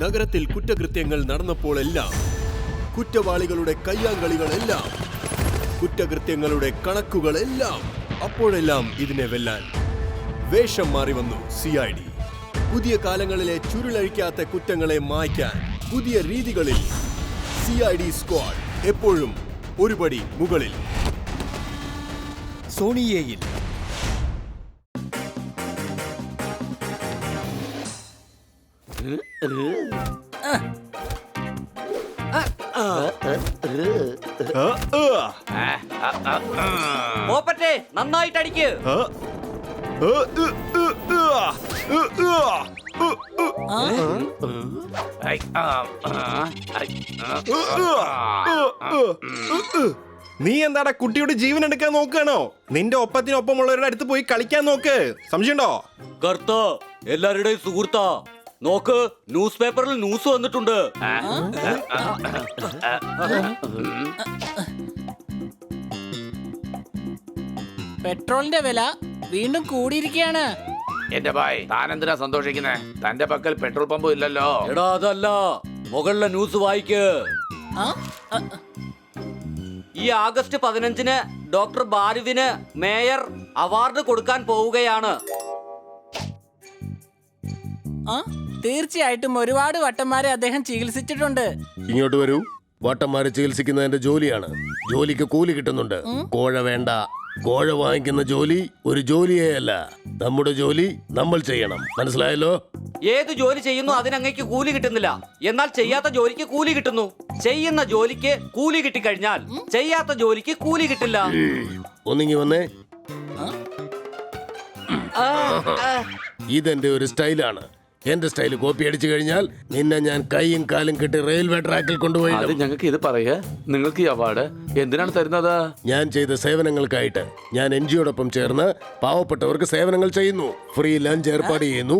നഗരത്തിൽ കുറ്റകൃത്യങ്ങൾ നടന്നപ്പോഴെല്ലാം, കുറ്റവാളികളുടെ കയ്യാങ്കളികളെല്ലാം, കുറ്റകൃത്യങ്ങളുടെ കണക്കുകളെല്ലാം, അപ്പോഴെല്ലാം ഇതിനെ വെല്ലാൻ വേഷം മാറി വന്നു CID. പുതിയ കാലങ്ങളിലെ ചുരുളഴിക്കാത്ത കുറ്റങ്ങളെ മായ്ക്കാൻ പുതിയ രീതികളിൽ CID സ്ക്വാഡ് എപ്പോഴും ഒരുപടി മുകളിൽ. സോണിയേയിൽ പോപ്പറ്റെ നന്നായിട്ട് അടിക്ക്. നീ എന്താടാ കുട്ടിയുടെ ജീവൻ എടുക്കാൻ നോക്കുകയാണോ? നിന്റെ ഒപ്പത്തിനൊപ്പമുള്ളവരുടെ അടുത്ത് പോയി കളിക്കാൻ നോക്ക്. സംശയമുണ്ടോ? കർത്ത എല്ലാവരുടെയും സുഹൃത്താ. നോക്ക്, ന്യൂസ് പേപ്പറിൽ ന്യൂസ് വന്നിട്ടുണ്ട്. പെട്രോളിന്റെ വില വീണ്ടും കൂടിയിരിക്കുകയാണ്. എന്റെ ഭായ്, താനെന്തിനാ സന്തോഷിക്കുന്നേ? തന്റെ പക്കൽ പെട്രോൾ പമ്പും ഇല്ലല്ലോ. എടാ അതല്ല, മുകളിലെ ന്യൂസ് വായിക്ക്. ആ? ഈ ആഗസ്റ്റ് 15-ന് ഡോക്ടർ ബാരുവിന് മേയർ അവാർഡ് കൊടുക്കാൻ പോവുകയാണ്. ആ? തീർച്ചയായിട്ടും ഒരുപാട് വട്ടന്മാരെ അദ്ദേഹം ചികിത്സിച്ചിട്ടുണ്ട്. ഇങ്ങോട്ട് വരൂ. വട്ടന്മാരെ ചികിത്സിക്കുന്നത് എന്റെ ജോലിയാണ്. ജോലിക്ക് കൂലി കിട്ടുന്നുണ്ട്. കോഴ വേണ്ട. കോഴ വാങ്ങിക്കുന്ന ജോലി ഒരു ജോലിയേ അല്ല. നമ്മുടെ ജോലി നമ്മൾ ചെയ്യണം. മനസ്സിലായല്ലോ? ഏത് ജോലി ചെയ്യുന്നു അതിനങ്ങയ്ക്ക് കൂലി കിട്ടുന്നില്ല. എന്നാൽ ചെയ്യാത്ത ജോലിക്ക് കൂലി കിട്ടുന്നു. ചെയ്യുന്ന ജോലിക്ക് കൂലി കിട്ടിക്കഴിഞ്ഞാൽ ചെയ്യാത്ത ജോലിക്ക് കൂലി കിട്ടില്ല. ഒന്നിങ്ങി വന്നേ. ഇതെന്റെ ഒരു സ്റ്റൈലാണ്. എന്റെ സ്റ്റൈല് കോപ്പി അടിച്ചു കഴിഞ്ഞാൽ നിന്നെ ഞാൻ കൈയും കാലും കെട്ടി റെയിൽവേ ട്രാക്കിൽ കൊണ്ടുപോയി. ഞങ്ങൾക്ക് ഇത് പറയാ, നിങ്ങൾക്ക് ഈ അവാർഡ് എന്തിനാണ് തരുന്നത്? ഞാൻ ചെയ്ത സേവനങ്ങൾക്കായിട്ട് ഞാൻ NGOയോടൊപ്പം ചേർന്ന് പാവപ്പെട്ടവർക്ക് സേവനങ്ങൾ ചെയ്യുന്നു. ഫ്രീ ലഞ്ച് ഏർപ്പാട് ചെയ്യുന്നു.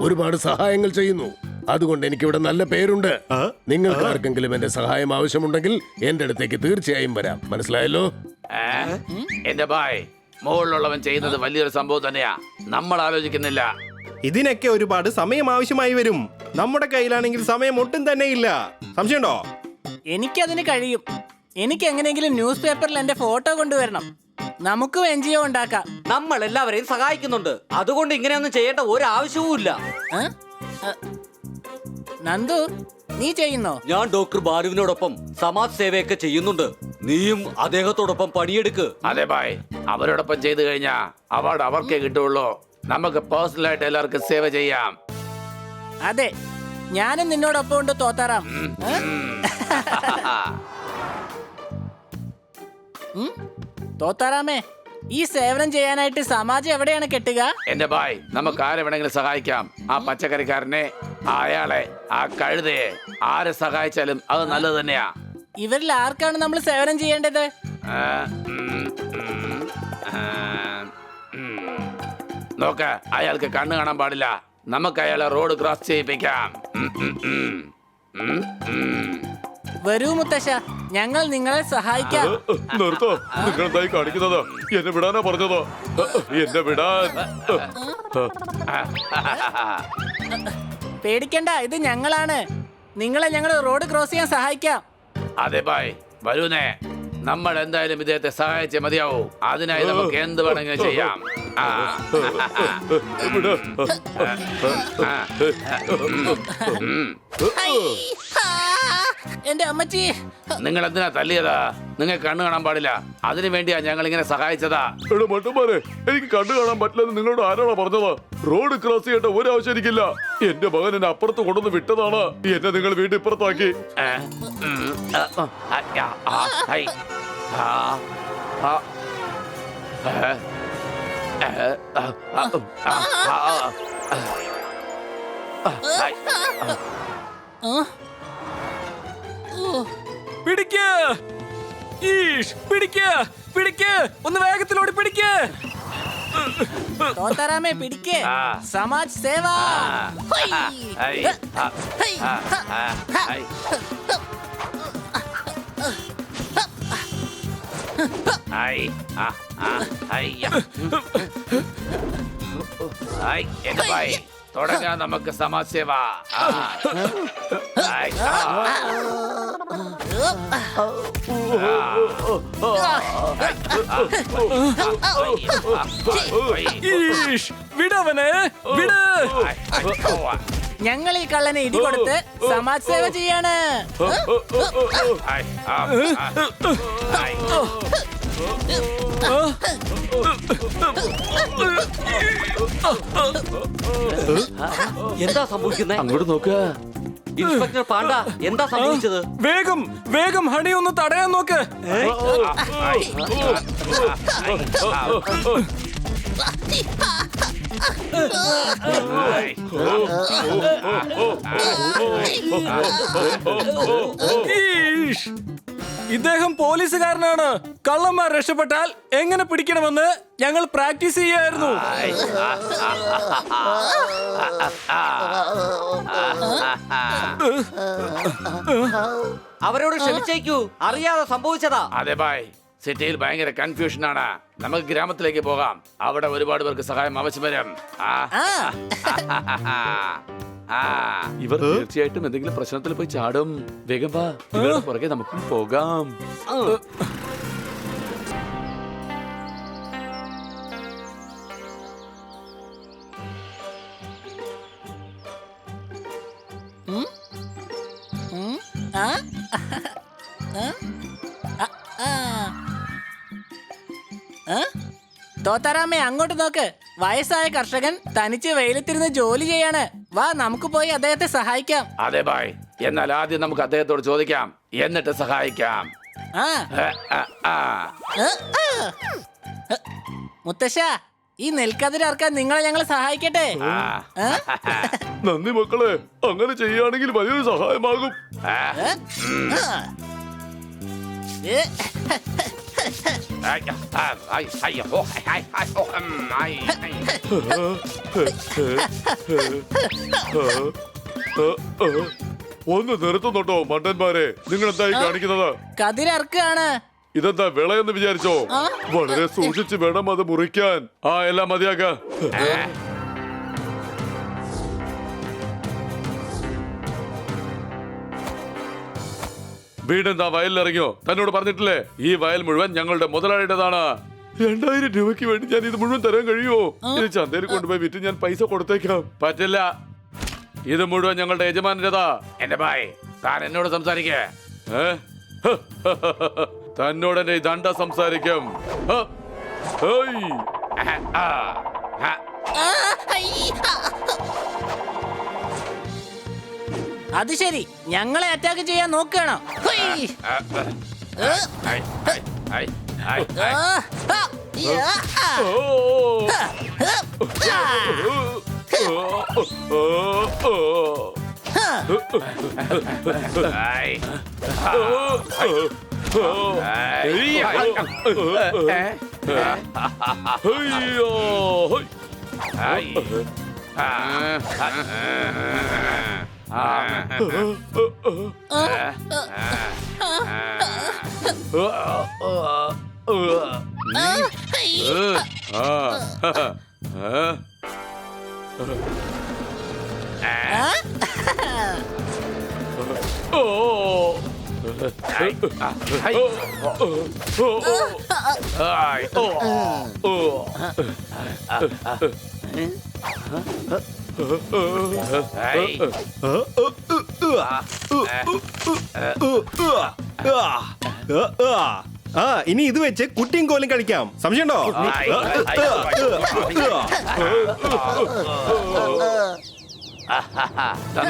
ഒരുപാട് സഹായങ്ങൾ ചെയ്യുന്നു. അതുകൊണ്ട് എനിക്കിവിടെ നല്ല പേരുണ്ട്. നിങ്ങൾക്ക് ആർക്കെങ്കിലും എന്റെ സഹായം ആവശ്യമുണ്ടെങ്കിൽ എന്റെ അടുത്തേക്ക് തീർച്ചയായും വരാം. മനസ്സിലായല്ലോ? എന്റെ ഭായ്, മുകളിലുള്ളവൻ ചെയ്യുന്നത് വലിയൊരു സംഭവം തന്നെയാ. നമ്മൾ ആലോചിക്കുന്നില്ല. ഇതിനൊക്കെ ഒരുപാട് സമയം ആവശ്യമായി വരും. നമ്മുടെ കയ്യിലാണെങ്കിൽ സമയം ഒട്ടും തന്നെ ഇല്ല. സംശയമുണ്ടോ? എനിക്കതിന് കഴിയും. എനിക്ക് എങ്ങനെയെങ്കിലും ന്യൂസ് പേപ്പറിൽ എന്റെ ഫോട്ടോ കൊണ്ടുവരണം. നമുക്കും NGO ഉണ്ടാക്കാം. നമ്മൾ എല്ലാവരെയും സഹായിക്കുന്നുണ്ട്. അതുകൊണ്ട് ഇങ്ങനെയൊന്നും ചെയ്യേണ്ട ഒരു ആവശ്യവും ഇല്ല. ആ? നന്ദു, നീ ചെയ്യുന്നോ? ഞാൻ ഡോക്ടർ ബാലുവിനോടൊപ്പം സമാജ് സേവയൊക്കെ ചെയ്യുന്നുണ്ട്. നീയും അദ്ദേഹത്തോടൊപ്പം പണിയെടുക്ക്. അതെ ഭായ്, അവരോടൊപ്പം ചെയ്തു കഴിഞ്ഞാ അവാർഡ് അവർക്കേ കിട്ടുള്ളൂ. നമുക്ക് പേഴ്സണലായിട്ട് എല്ലാവർക്കും സേവ ചെയ്യാം. അതെ, ഞാനും നിന്നോടൊപ്പം ഉണ്ട് തോത്താറാം. തോത്താറാമേ, ഈ സേവനം ചെയ്യാനായിട്ട് സമാജം എവിടെയാണ് കെട്ടുക? എന്റെ ഭായ്, നമുക്ക് ആരെ വേണമെങ്കിലും സഹായിക്കാം. ആ പച്ചക്കറിക്കാരനെ, അയാളെ, ആ കഴുതയെ, ആരെ സഹായിച്ചാലും അത് നല്ലത് തന്നെയാ. ഇവരിൽ ആർക്കാണ് നമ്മൾ സേവനം ചെയ്യേണ്ടത്? നോക്ക, അയാൾക്ക് കണ്ണു കാണാൻ പാടില്ല. നമുക്ക് അയാളെ റോഡ് ക്രോസ് ചെയ്യിപ്പിക്കാം. വരൂ മുത്തശ്ശ, ഞങ്ങൾ നിങ്ങളെ സഹായിക്കാം. നിർത്തോ, നിങ്ങൾ എന്തായി കാണിക്കുന്നത്? എന്നെ വിടാനാ പറഞ്ഞത്. എന്നെ വിടാൻ. പേടിക്കണ്ട, ഇത് ഞങ്ങളാണ്. നിങ്ങളെ ഞങ്ങൾ റോഡ് ക്രോസ് ചെയ്യാൻ സഹായിക്കാം. അതെ ഭായ്, വരൂന്നേ. നമ്മൾ എന്തായാലും ഇദ്ദേഹത്തെ സഹായിച്ചേ മതിയാവൂ. അതിനായി നമുക്ക് എന്ത് വേണമെങ്കിലും ചെയ്യാം. എന്റെ അമ്മച്ചി, നിങ്ങൾ എന്തിനാ തല്ലിയതാ? നിങ്ങൾ കണ്ണു കാണാൻ പാടില്ല. അതിനു വേണ്ടിയാ ഞങ്ങൾ ഇങ്ങനെ സഹായിച്ചതാ. മട്ടുമാരെ, എനിക്ക് കണ്ണു കാണാൻ പറ്റില്ലെന്ന് നിങ്ങളോട് ആരാണോ പറഞ്ഞത്? റോഡ് ക്രോസ് ചെയ്യേണ്ട ഒരു ആവശ്യം എനിക്കില്ല. എന്റെ മകൻ എന്നെ അപ്പുറത്ത് കൊണ്ടുവന്ന് വിട്ടതാണ്. എന്നെ നിങ്ങൾ വീണ്ടും ഇപ്പുറത്താക്കി. പിടിക്ക്, പിടിക്ക്, പിടിക്ക്, ഒന്ന് വേഗത്തിലോടി പിടിക്ക്. തോത്താറാമേ പിടിക്ക്. സമാജ് സേവ. തുടങ്ങാം നമുക്ക് സമാജസേവ. ഈഷ്, വിടവനെ വിട്. ഞങ്ങൾ ഈ കള്ളനെ ഇടി കൊടുത്ത് സമാജ് സേവ ചെയ്യാണ്. എന്താ സംഭവിക്കുന്നേ? അങ്ങോട്ട് നോക്ക. ഇൻസ്പെക്ടർ പാണ്ഡ, എന്താ സംഭവിച്ചത്? വേഗം വേഗം ഹണി ഒന്ന് തടയാൻ നോക്ക്. ഈഷ്, ഇദ്ദേഹം പോലീസുകാരനാണ്. കള്ളന്മാർ രക്ഷപ്പെട്ടാൽ എങ്ങനെ പിടിക്കണമെന്ന് ഞങ്ങൾ പ്രാക്ടീസ് ചെയ്യായിരുന്നു. അവരോട് ക്ഷമിച്ചേക്കൂ, അറിയാതെ സംഭവിച്ചതാ. അതെ ബായ്, സിറ്റിയിൽ ഭയങ്കര കൺഫ്യൂഷൻ ആണ്. നമുക്ക് ഗ്രാമത്തിലേക്ക് പോകാം. അവിടെ ഒരുപാട് പേർക്ക് സഹായം ആവശ്യം വരും. ഇവർ തീർച്ചയായിട്ടും എന്തെങ്കിലും പ്രശ്നത്തിൽ പോയി ചാടും. വേഗം വാ, ഇവരുടെ പുറകെ നമുക്ക് പോകാം. തോത്താറാമേ, അങ്ങോട്ട് നോക്ക്. വയസ്സായ കർഷകൻ തനിച്ച് വെയിലത്തിരുന്ന് ജോലി ചെയ്യാണ്. വാ, നമുക്ക് പോയി അദ്ദേഹത്തെ സഹായിക്കാം. അതെ ബായ്, എന്നാൽ ആദ്യം നമുക്ക് അദ്ദേഹത്തോട് ചോദിക്കാം, എന്നിട്ട് സഹായിക്കാം. മുത്തശ്ശ, ഈ നെൽക്കതിരർക്കാൻ നിങ്ങളെ ഞങ്ങൾ സഹായിക്കട്ടെ. നന്ദി മക്കളെ, അങ്ങനെ ചെയ്യുകയാണെങ്കിൽ വലിയൊരു സഹായമാകും. ഒന്ന് നിർത്തുന്നുണ്ടോ മണ്ടന്മാരെ? നിങ്ങൾ എന്തായി കാണിക്കുന്നത്? കതിരർക്കാണ്. ഇതെന്താ വിളയെന്ന് വിചാരിച്ചോ? വളരെ സൂക്ഷിച്ച് വേണം അത് മുറിക്കാൻ. എല്ലാം മതിയാക്ക. വീടെന്താ വയലിലിറങ്ങിയോ? തന്നോട് പറഞ്ഞിട്ടില്ലേ ഈ വയൽ മുഴുവൻ ഞങ്ങളുടെ മുതലാളിയുടേതാണ്. 2000 രൂപയ്ക്ക് വേണ്ടി ഞാൻ ഇത് മുഴുവൻ തരാൻ കഴിയുമോ? ഇത് ചന്തയിൽ കൊണ്ടുപോയി വിറ്റ് ഞാൻ പൈസ കൊടുത്തേക്കാം. പറ്റില്ല, ഇത് മുഴുവൻ ഞങ്ങളുടെ യജമാനന്റേതാ. എന്റെ ഭായ്, താൻ എന്നോട് സംസാരിക്കേ. തന്നോട് എന്റെ ദണ്ഡ സംസാരിക്കും. അത് ശരി, ഞങ്ങളെ അറ്റാക്ക് ചെയ്യാൻ നോക്കുകയാണോ? ഇനി ഇത് വെച്ച് കുട്ടിയും കോലും കളിക്കാം. സംശയമുണ്ടോ?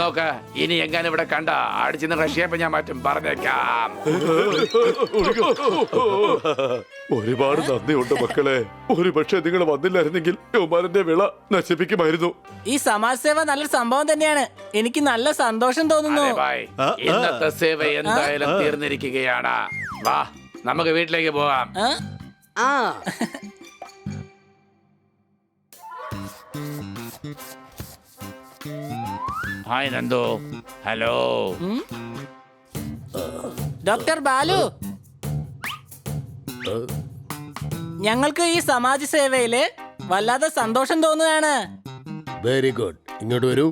നോക്ക, ഇനി എങ്ങനെ ഇവിടെ കണ്ട അടിച്ചിന്ന് റഷ്യ ഞാൻ മാറ്റും പറഞ്ഞേക്കാം. ഒരുപാട് നന്ദിയുണ്ട് മക്കളെ. ഒരു പക്ഷേ നിങ്ങൾ വന്നില്ലായിരുന്നെങ്കിൽ യുവമാരന്റെ വിള നശിപ്പിക്കുമായിരുന്നു. ഈ സമാജ് സേവ നല്ലൊരു സംഭവം തന്നെയാണ്. എനിക്ക് നല്ല സന്തോഷം തോന്നുന്നു. ഇന്നത്തെ സേവ എന്തായാലും തീർന്നിരിക്കുകയാണ്. വാ, നമുക്ക് വീട്ടിലേക്ക് പോകാം. Hi Nandu. Hello doctor Balu, ഞങ്ങൾക്ക് ഈ സമാജ് സേവയില് വല്ലാതെ സന്തോഷം തോന്നുകയാണ്. Very good. ഇങ്ങോട്ട് വരൂ.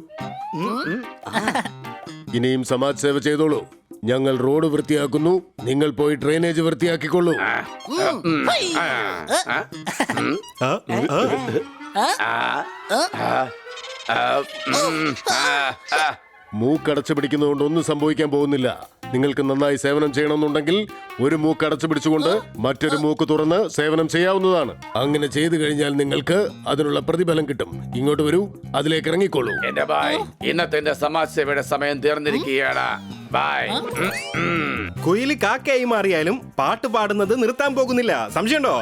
ഇനിയും സമാജ് സേവ ചെയ്തോളൂ. ഞങ്ങൾ റോഡ് വൃത്തിയാക്കുന്നു, നിങ്ങൾ പോയി ഡ്രെയിനേജ് വൃത്തിയാക്കിക്കൊള്ളൂ. മൂക്കടച്ചു പിടിക്കുന്നതുകൊണ്ട് ഒന്നും സംഭവിക്കാൻ പോകുന്നില്ല. നിങ്ങൾക്ക് നന്നായി സേവനം ചെയ്യണമെന്നുണ്ടെങ്കിൽ ഒരു മൂക്ക് അടച്ചു പിടിച്ചുകൊണ്ട് മറ്റൊരു മൂക്ക് തുറന്ന് സേവനം ചെയ്യാവുന്നതാണ്. അങ്ങനെ ചെയ്തു കഴിഞ്ഞാൽ നിങ്ങൾക്ക് അതിനുള്ള പ്രതിഫലം കിട്ടും. ഇങ്ങോട്ട് വരൂ, അതിലേക്ക് ഇറങ്ങിക്കോളൂ. എന്റെ ബായ്, ഇന്നത്തെ എന്റെ സമാജ് സേവയുടെ സമയം തീർന്നിരിക്കുകയാണ്. ബായ്. കുയില് കാക്കയായി മാറിയാലും പാട്ട് പാടുന്നത് നിർത്താൻ പോകുന്നില്ല. സംശയമുണ്ടോ?